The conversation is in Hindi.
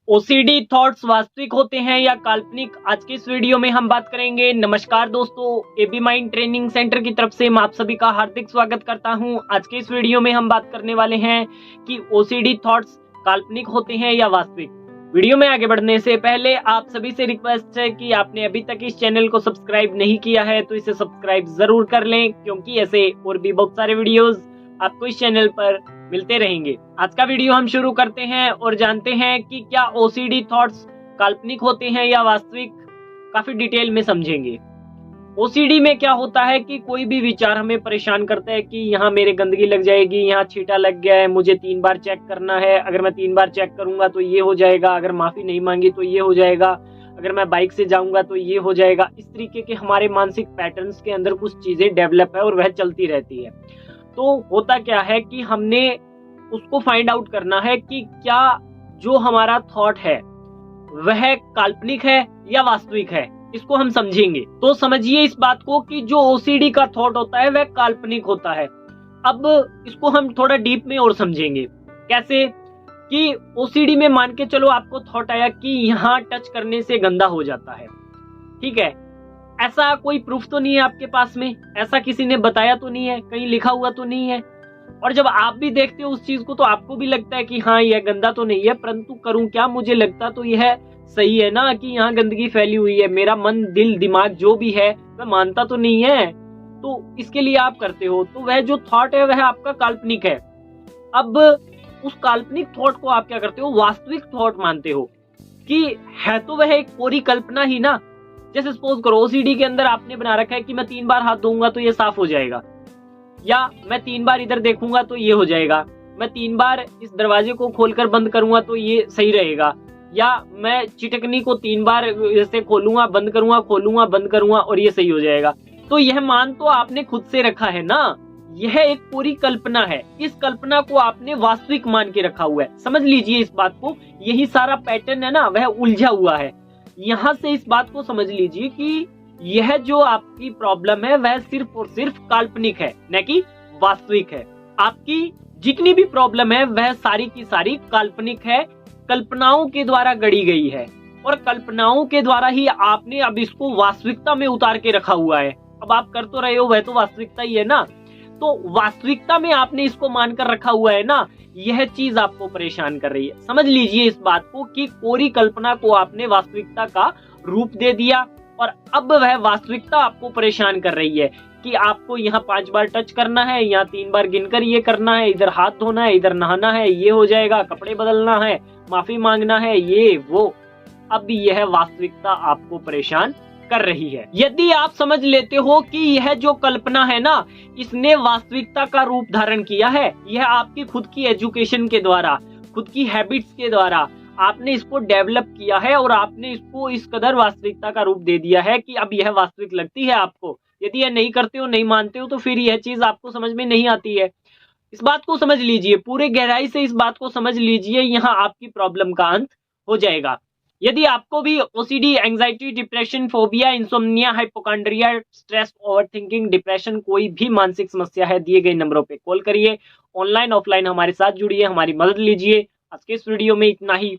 ओसीडी थॉट्स वास्तविक होते हैं या काल्पनिक, आज के इस वीडियो में हम बात करेंगे। नमस्कार दोस्तों, एबी माइंड ट्रेनिंग सेंटर की तरफ से मैं आप सभी का हार्दिक स्वागत करता हूं। आज के इस वीडियो में हम बात करने वाले हैं कि ओसीडी थॉट्स काल्पनिक होते हैं या वास्तविक। वीडियो में आगे बढ़ने से पहले आप सभी से रिक्वेस्ट है कि आपने अभी तक इस चैनल को सब्सक्राइब नहीं किया है तो इसे सब्सक्राइब जरूर कर लें, क्योंकि ऐसे और भी बहुत सारे वीडियोस आपको इस चैनल पर मिलते रहेंगे। आज का वीडियो हम शुरू करते हैं और जानते हैं कि क्या ओसीडी थॉट्स काल्पनिक होते हैं या वास्तविक। काफी डिटेल में समझेंगे। ओसीडी में क्या होता है कि कोई भी विचार हमें परेशान करता है कि यहाँ मेरे गंदगी लग जाएगी, यहाँ छींटा लग गया है, मुझे 3 बार चेक करना है, अगर मैं 3 बार चेक करूंगा तो ये हो जाएगा, अगर माफी नहीं मांगी तो ये हो जाएगा, अगर मैं बाइक से जाऊंगा तो ये हो जाएगा। इस तरीके के हमारे मानसिक पैटर्न्स के अंदर कुछ चीजें डेवलप है और वह चलती रहती है। तो होता क्या है कि हमने उसको फाइंड आउट करना है कि क्या जो हमारा थॉट है वह काल्पनिक है या वास्तविक है। इसको हम समझेंगे। तो समझिए इस बात को कि जो ओसीडी का थॉट होता है वह काल्पनिक होता है। अब इसको हम थोड़ा डीप में और समझेंगे। कैसे कि ओसीडी में मान के चलो आपको थॉट आया कि यहाँ टच करने से गंदा हो जाता है, ठीक है। ऐसा कोई प्रूफ तो नहीं है आपके पास में, ऐसा किसी ने बताया तो नहीं है, कहीं लिखा हुआ तो नहीं है। और जब आप भी देखते हो उस चीज को तो आपको भी लगता है कि हाँ यह गंदा तो नहीं है, परंतु करूं क्या, मुझे लगता तो यह सही है ना कि यहाँ गंदगी फैली हुई है। मेरा मन दिल दिमाग जो भी है वह मानता तो नहीं है, तो इसके लिए आप करते हो। तो वह जो थॉट है वह आपका काल्पनिक है। अब उस काल्पनिक थॉट को आप क्या करते हो, वास्तविक थॉट मानते हो कि है तो वह एक पूरी कल्पना ही ना। जैसे सपोज करो ओसीडी के अंदर आपने बना रखा है कि मैं 3 बार हाथ धोऊंगा तो ये साफ हो जाएगा, या मैं 3 बार इधर देखूंगा तो ये हो जाएगा, मैं 3 बार इस दरवाजे को खोलकर बंद करूंगा तो ये सही रहेगा, या मैं चिटकनी को 3 बार ऐसे खोलूंगा बंद करूंगा खोलूंगा बंद करूंगा और ये सही हो जाएगा। तो यह मान तो आपने खुद से रखा है ना, यह एक पूरी कल्पना है। इस कल्पना को आपने वास्तविक मान के रखा हुआ है। समझ लीजिए इस बात को, यही सारा पैटर्न है ना वह उलझा हुआ है। यहाँ से इस बात को समझ लीजिए कि यह जो आपकी प्रॉब्लम है वह सिर्फ और सिर्फ काल्पनिक है, न कि वास्तविक है। आपकी जितनी भी प्रॉब्लम है वह सारी की सारी काल्पनिक है, कल्पनाओं के द्वारा गढ़ी गई है, और कल्पनाओं के द्वारा ही आपने अब इसको वास्तविकता में उतार के रखा हुआ है। अब आप कर तो रहे हो, वह तो वास्तविकता ही है ना। तो वास्तविकता में आपने इसको मानकर रखा हुआ है ना, यह चीज आपको परेशान कर रही है। समझ लीजिए इस बात को कि कोरी कल्पना को आपने वास्तविकता का रूप दे दिया, और अब वह वास्तविकता आपको परेशान कर रही है कि आपको यहाँ 5 बार टच करना है, यहाँ 3 बार गिनकर ये करना है, इधर हाथ धोना है, इधर नहाना है, ये हो जाएगा, कपड़े बदलना है, माफी मांगना है, ये वो। अब यह वास्तविकता आपको परेशान कर रही है। यदि आप समझ लेते हो कि यह जो कल्पना है ना इसने वास्तविकता का रूप धारण किया है, यह आपकी खुद की एजुकेशन के द्वारा, खुद की हैबिट्स के द्वारा आपने इसको डेवलप किया है, और आपने इसको इस कदर वास्तविकता का रूप दे दिया है कि अब यह वास्तविक लगती है आपको। यदि यह नहीं करते हो, नहीं मानते हो, तो फिर यह चीज आपको समझ में नहीं आती है। इस बात को समझ लीजिए, पूरे गहराई से इस बात को समझ लीजिए, यहाँ आपकी प्रॉब्लम का अंत हो जाएगा। यदि आपको भी OCD, anxiety, depression, phobia, insomnia, hypochondria, stress, overthinking, depression, कोई भी मानसिक समस्या है, दिए गए नंबरों पे कॉल करिए। ऑनलाइन ऑफलाइन हमारे साथ जुड़िए, हमारी मदद लीजिए। आज के इस वीडियो में इतना ही।